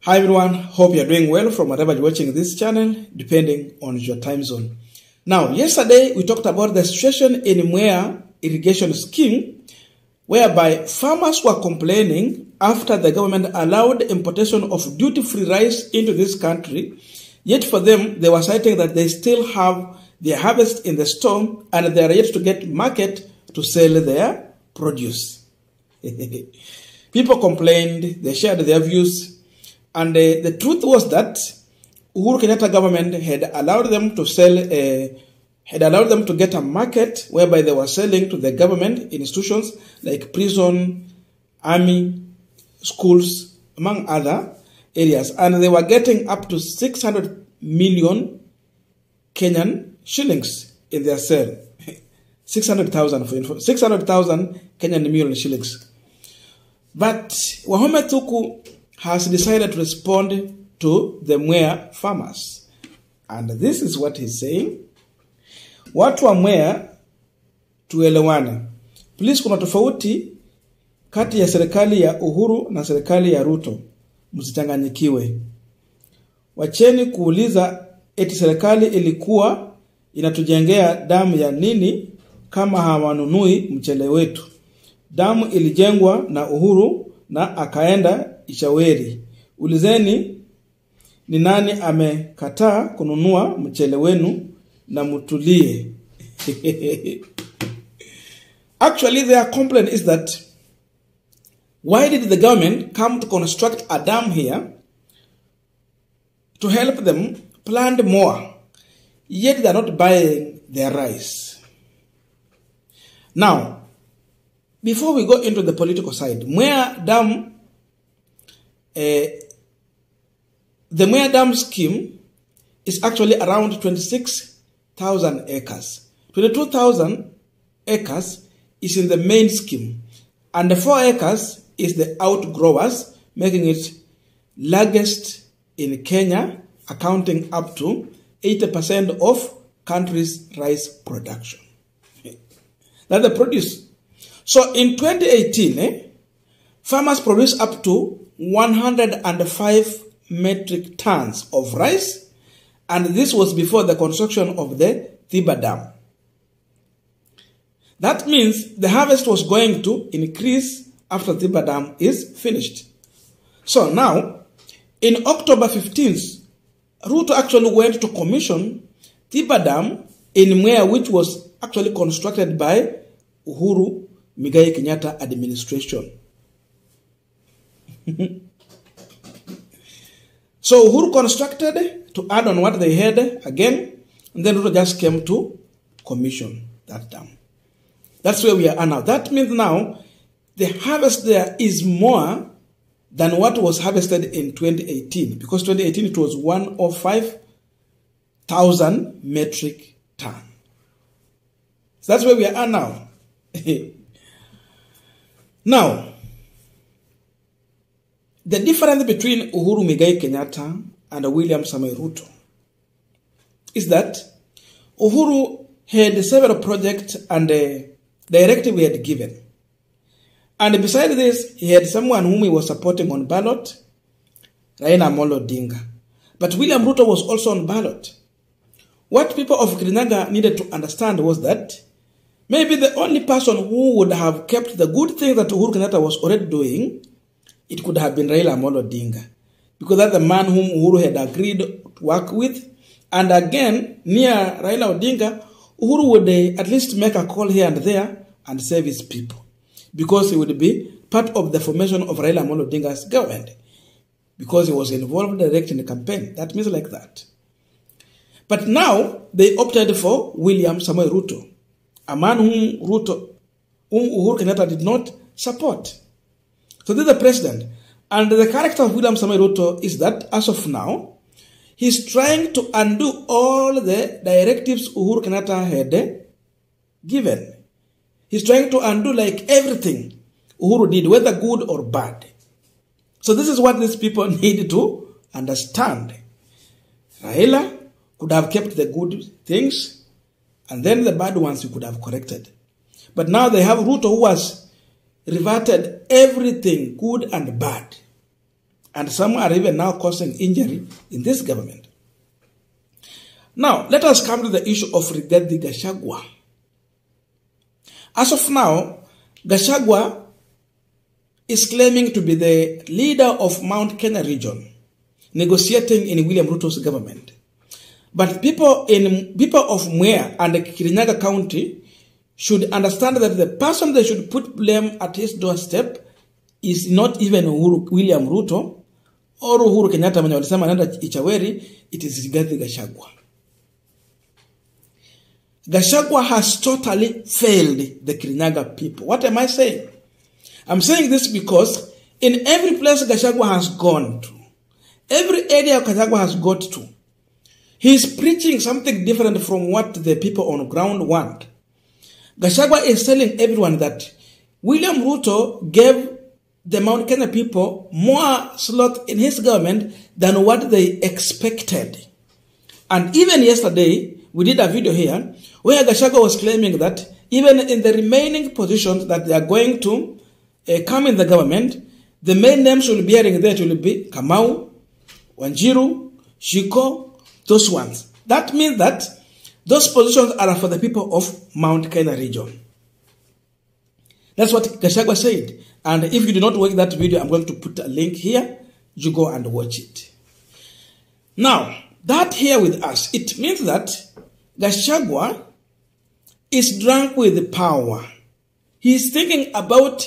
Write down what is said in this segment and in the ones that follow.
Hi everyone, hope you're doing well from wherever you're watching this channel, depending on your time zone. Now, yesterday we talked about the situation in Mwea irrigation scheme, whereby farmers were complaining after the government allowed importation of duty-free rice into this country. Yet for them, they were citing that they still have their harvest in the store and they are yet to get market to sell their produce. People complained, they shared their views. And the truth was that Uhuru Kenyatta government had allowed them to sell, had allowed them to get a market whereby they were selling to the government institutions like prison, army, schools, among other areas. And they were getting up to 600 million Kenyan shillings in their sale. 600,000 for info. 600,000 Kenyan million shillings. But Wahome Thuku has decided to respond to the Mwea farmers. And this is what he's saying. Watu wa Mwea tuelewane. Please, kuna tofauti kati ya serikali ya Uhuru na serikali ya Ruto. Msichanganyikiwe. Wacheni kuuliza eti serikali ilikuwa inatujengea damu ya nini kama hawanunui mchele wetu. Damu ilijengwa na Uhuru na akaenda Ishaweri. Ulizeni ni nani amekataa kununua mchele wenu na mutulie. Actually, their complaint is that why did the government come to construct a dam here to help them plant more, yet they are not buying their rice? Now, before we go into the political side, Mwea Dam, the Mwea Dam scheme is actually around 26,000 acres. 22,000 acres is in the main scheme, and the 4 acres is the outgrowers, making it largest in Kenya, accounting up to 80% of country's rice production. That's the produce. So in 2018, farmers produced up to 105 metric tons of rice, and this was before the construction of the Thiba Dam. That means the harvest was going to increase after Thiba Dam is finished. So now, in October 15th, Ruto actually went to commission Thiba Dam in Mwea, which was actually constructed by Uhuru Kenyatta administration. So Uhuru constructed to add on what they had again, and then Ruto just came to commission that dam. That's where we are now. That means now the harvest there is more than what was harvested in 2018, because 2018 it was 105,000 metric ton. So that's where we are now. Now, the difference between Uhuru Kenyatta and William Samoei Ruto is that Uhuru had several projects and a directive he had given. And besides this, he had someone whom he was supporting on ballot, railaodinga. But William Ruto was also on ballot. What people of Kirinyaga needed to understand was that maybe the only person who would have kept the good things that Uhuru Kenyatta was already doing, it could have been railaodinga, because that's the man whom Uhuru had agreed to work with. And again, near railaodinga, Uhuru would at least make a call here and there and save his people, because he would be part of the formation of railaodinga's government, because he was involved directly in the campaign. That means like that. But now they opted for William Samoei Ruto, a man whom Uhuru Kenyatta did not support. So this is the president. And the character of William Samoei Ruto is that, as of now, he's trying to undo all the directives Uhuru Kenyatta had given. He's trying to undo like everything Uhuru did, whether good or bad. So this is what these people need to understand. Raila could have kept the good things, and then the bad ones you could have corrected. But now they have Ruto who has reverted everything, good and bad. And some are even now causing injury in this government. Now, let us come to the issue of Rigathi Gachagua. As of now, Gachagua is claiming to be the leader of Mount Kenya region, negotiating in William Ruto's government. But people of Mwea and Kirinyaga County should understand that the person they should put blame at his doorstep is not even William Ruto or Uhuru Kenyatta mwenye walisema nenda Ichaweri, it is Rigathi Gachagua. Gachagua has totally failed the Kirinyaga people. What am I saying? I'm saying this because in every place Gachagua has gone to, every area Gachagua has got to, he is preaching something different from what the people on the ground want. Gachagua is telling everyone that William Ruto gave the Mount Kenya people more slot in his government than what they expected. And even yesterday, we did a video here where Gachagua was claiming that even in the remaining positions that they are going to come in the government, the main names will be hearing there will be Kamau, Wanjiru, Shiko, those ones. That means that those positions are for the people of Mount Kenya region. That's what Gachagua said. And if you did not watch that video, I'm going to put a link here. You go and watch it. Now, that here with us, it means that Gachagua is drunk with power. He is thinking about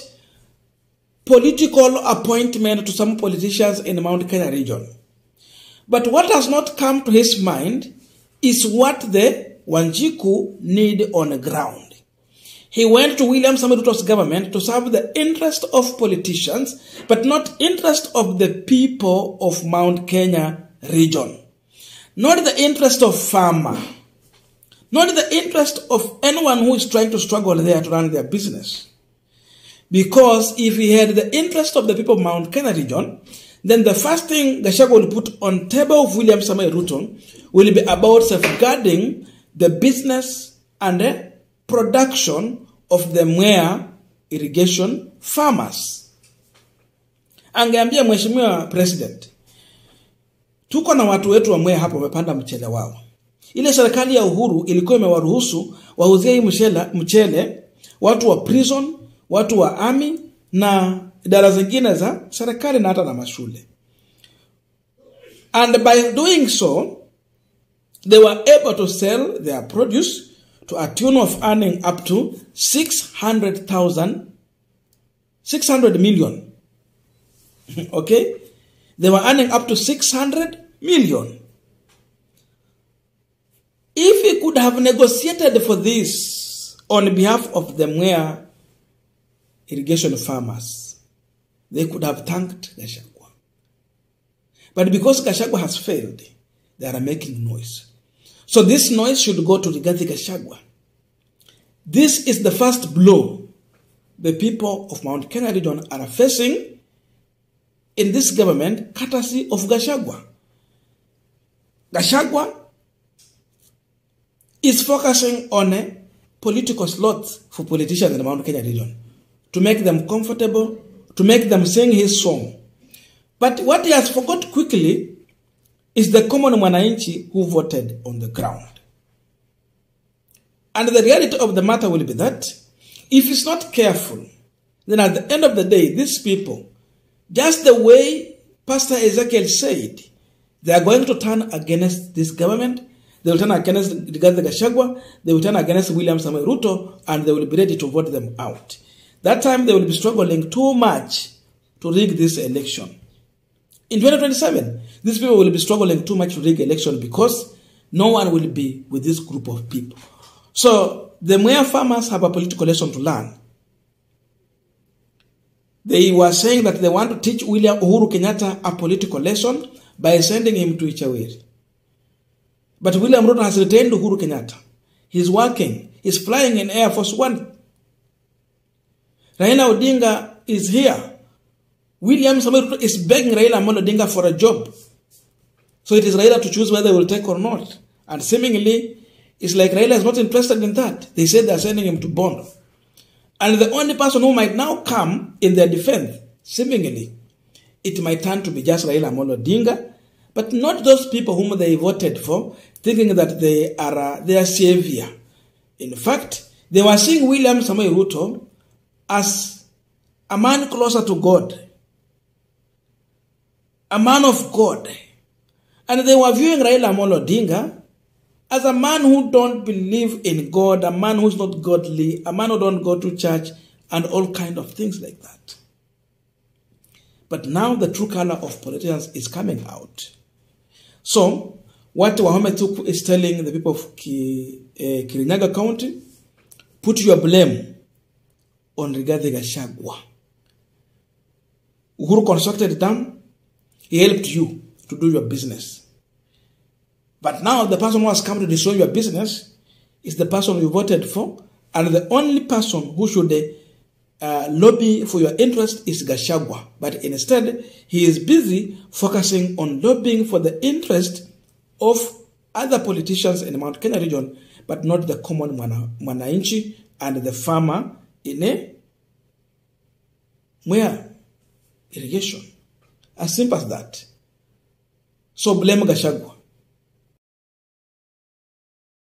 political appointment to some politicians in the Mount Kenya region. But what has not come to his mind is what the Wanjiku need on the ground. He went to William Samoei Ruto's government to serve the interest of politicians, but not interest of the people of Mount Kenya region. Not the interest of farmer. Not the interest of anyone who is trying to struggle there to run their business. Because if he had the interest of the people of Mount Kenya region, then the first thing Gachagua will put on table of William Samoei Ruto will be about safeguarding the business and the production of the Mwea irrigation farmers. Angeambia Mheshimiwa President, tuko na watu wetu wa Mwea hapo wamepanda mchele wao. Ile serikali ya Uhuru ilikuwa imewaruhusu wauzie hii mchele watu wa prison, watu wa army na idara zingine za serikali na hata na mashule. And by doing so, they were able to sell their produce to a tune of earning up to 600 million. Okay? They were earning up to 600 million. If he could have negotiated for this on behalf of the Mwea irrigation farmers, they could have thanked Gachagua. But because Gachagua has failed, they are making noise. So this noise should go to Rigathi Gachagua. This is the first blow the people of Mount Kenya region are facing in this government, courtesy of Gachagua. Gachagua is focusing on a political slots for politicians in the Mount Kenya region to make them comfortable, to make them sing his song. But what he has forgot quickly is the common mwananchi who voted on the ground. And the reality of the matter will be that if he's not careful, then at the end of the day, these people, just the way Pastor Ezekiel said, they are going to turn against this government, they will turn against Rigathi Gachagua, they will turn against William Samoei Ruto, and they will be ready to vote them out. That time they will be struggling too much to rig this election. In 2027, these people will be struggling too much to rig election because no one will be with this group of people. So the Mwea farmers have a political lesson to learn. They were saying that they want to teach William Uhuru Kenyatta a political lesson by sending him to Ichaweri. But William Ruto has retained Uhuru Kenyatta. He's working. He's flying in Air Force One. Railaodinga is here. William Samoei Ruto is begging Raila Odinga for a job. So it is Raila to choose whether he will take or not. And seemingly, it's like Raila is not interested in that. They said they are sending him to Bondo. And the only person who might now come in their defense, seemingly, it might turn to be just Raila Amolo Odinga, but not those people whom they voted for, thinking that they are their savior. In fact, they were seeing William Samoei Ruto as a man closer to God, a man of God. And they were viewing Raila Amolo Odinga as a man who don't believe in God, a man who's not godly, a man who don't go to church, and all kind of things like that. But now the true color of politicians is coming out. So, what Wahome Thuku is telling the people of Kirinyaga County, put your blame on Rigathi Gachagua. Uhuru constructed a dam, he helped you to do your business. But now the person who has come to destroy your business is the person you voted for, and the only person who should lobby for your interest is Gachagua. But instead, he is busy focusing on lobbying for the interest of other politicians in the Mount Kenya region, but not the common mwananchi and the farmer in Mwea irrigation. As simple as that. So blame Gachagua.